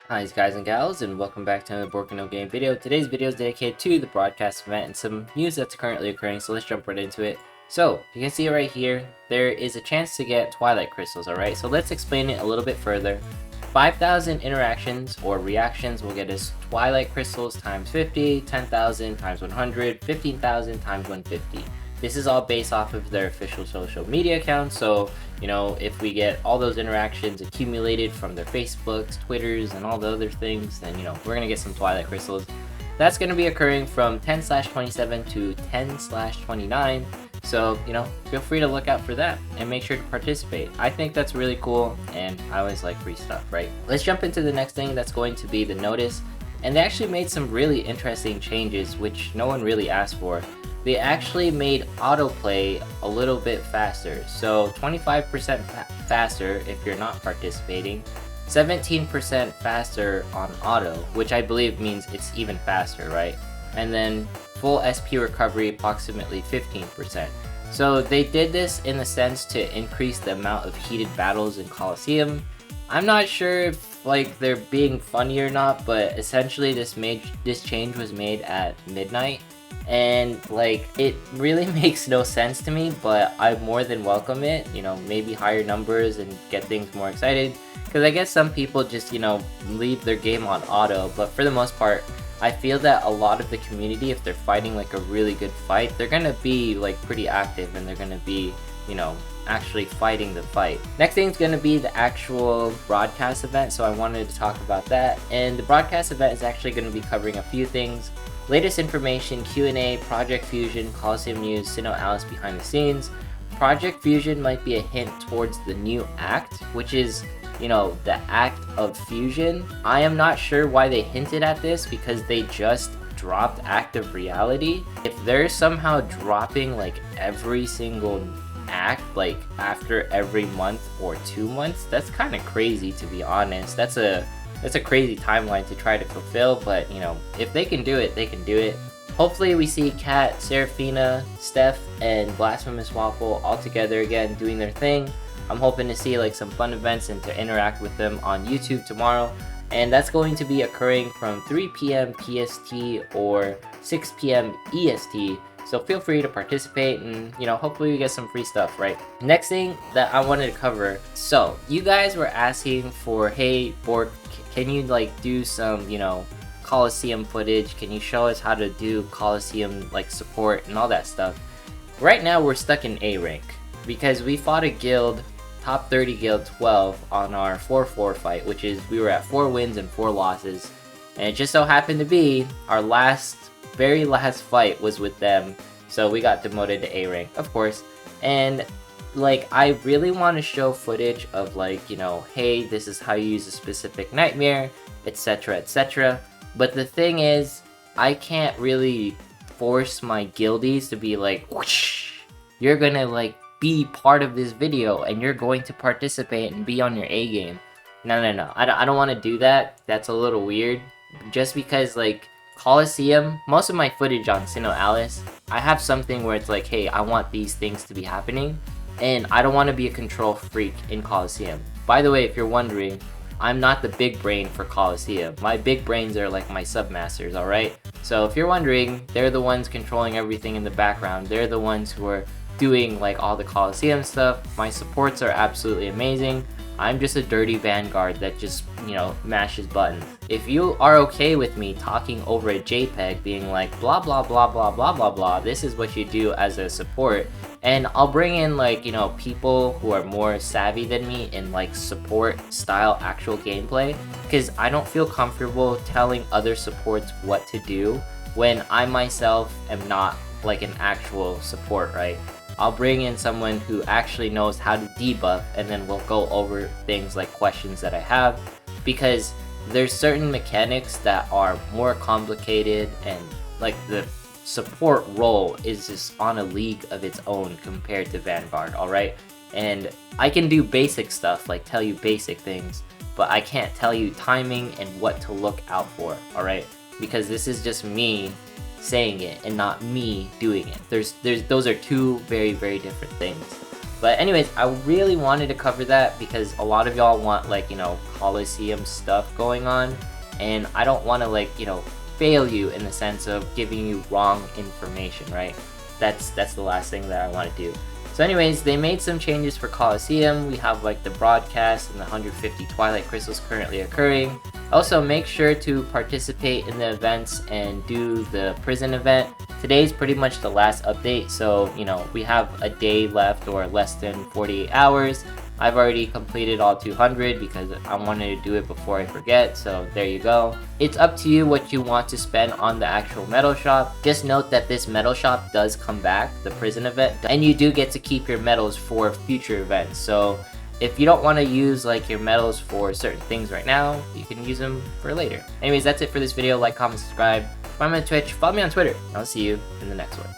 Hi guys and gals, and welcome back to another Bork No Game video. Today's video is dedicated to the broadcast event and some news that's currently occurring, so let's jump right into it. So, you can see right here, there is a chance to get Twilight Crystals, alright? So let's explain it a little bit further. 5,000 interactions or reactions will get us Twilight Crystals times 50, 10,000 times 100, 15,000 times 150. This is all based off of their official social media accounts, so if we get all those interactions accumulated from their Facebooks, Twitters, and all the other things, then we're gonna get some Twilight Crystals. That's gonna be occurring from 10/27 to 10/29. So feel free to look out for that and make sure to participate. I think that's really cool, and I always like free stuff, right? Let's jump into the next thing. That's going to be the notice, and they actually made some really interesting changes which no one really asked for. They actually made autoplay a little bit faster, so 25% faster if you're not participating, 17% faster on auto, which I believe means it's even faster, right? And then full SP recovery approximately 15%. So they did this in the sense to increase the amount of heated battles in Coliseum. I'm not sure if they're being funny or not, but essentially this change was made at midnight. And it really makes no sense to me, but I more than welcome it. Maybe higher numbers and get things more excited, because I guess some people just leave their game on auto, but for the most part I feel that a lot of the community, if they're fighting a really good fight, they're gonna be pretty active, and they're gonna be actually fighting the fight. Next thing is going to be the actual broadcast event, so I wanted to talk about that. And the broadcast event is actually going to be covering a few things: latest information, Q&A, Project Fusion, Coliseum news, SINoALICE behind the scenes. Project Fusion might be a hint towards the new act, which is the act of fusion. I am not sure why they hinted at this, because they just dropped Act of Reality. If they're somehow dropping every single act after every month or 2 months, that's kind of crazy, to be honest. That's a crazy timeline to try to fulfill, but if they can do it, they can do it. Hopefully we see Kat, Seraphina, Steph, and Blasphemous Waffle all together again doing their thing. I'm hoping to see some fun events and to interact with them on YouTube tomorrow, and that's going to be occurring from 3 p.m. PST or 6 p.m. EST. So feel free to participate, and hopefully we get some free stuff, right? Next thing that I wanted to cover, so you guys were asking for, hey Bork, can you do some Coliseum footage? Can you show us how to do Coliseum support and all that stuff? Right now we're stuck in A rank because we fought a guild, top 30 guild 12, on our 4-4 fight, which is we were at 4 wins and 4 losses, and it just so happened to be our very last fight was with them, so we got demoted to A rank, of course. And I really want to show footage of hey, this is how you use a specific nightmare, etc, etc. But the thing is, I can't really force my guildies to be whoosh, you're gonna be part of this video and you're going to participate and be on your A game. No, I don't want to do that. That's a little weird, just because Coliseum, most of my footage on SINoALICE, I have something where it's hey, I want these things to be happening, and I don't want to be a control freak in Coliseum. By the way, if you're wondering, I'm not the big brain for Coliseum. My big brains are my submasters, alright? So if you're wondering, they're the ones controlling everything in the background. They're the ones who are doing all the Coliseum stuff. My supports are absolutely amazing. I'm just a dirty vanguard that just, mashes buttons. If you are okay with me talking over a JPEG being blah blah blah blah blah blah blah, this is what you do as a support, and I'll bring in people who are more savvy than me in support style actual gameplay, because I don't feel comfortable telling other supports what to do when I myself am not an actual support, right? I'll bring in someone who actually knows how to debuff, and then we'll go over things questions that I have, because there's certain mechanics that are more complicated, and the support role is just on a league of its own compared to Vanguard, alright? And I can do basic stuff, tell you basic things, but I can't tell you timing and what to look out for, alright? Because this is just me saying it and not me doing it. Those are two very, very different things. But anyways, I really wanted to cover that because a lot of y'all want like, you know, Coliseum stuff going on, and I don't want to like, you know, fail you in the sense of giving you wrong information, right? That's the last thing that I want to do. So anyways, they made some changes for Coliseum. We have like the broadcast and the 150 Twilight Crystals currently occurring. Also, make sure to participate in the events and do the prison event. Today's pretty much the last update, so you know, we have a day left or less than 48 hours. I've already completed all 200 because I wanted to do it before I forget, so there you go. It's up to you what you want to spend on the actual medal shop. Just note that this medal shop does come back, the prison event, and you do get to keep your medals for future events. So if you don't want to use like your medals for certain things right now, you can use them for later. Anyways, that's it for this video. Like, comment, subscribe. Follow me on Twitch, follow me on Twitter. I'll see you in the next one.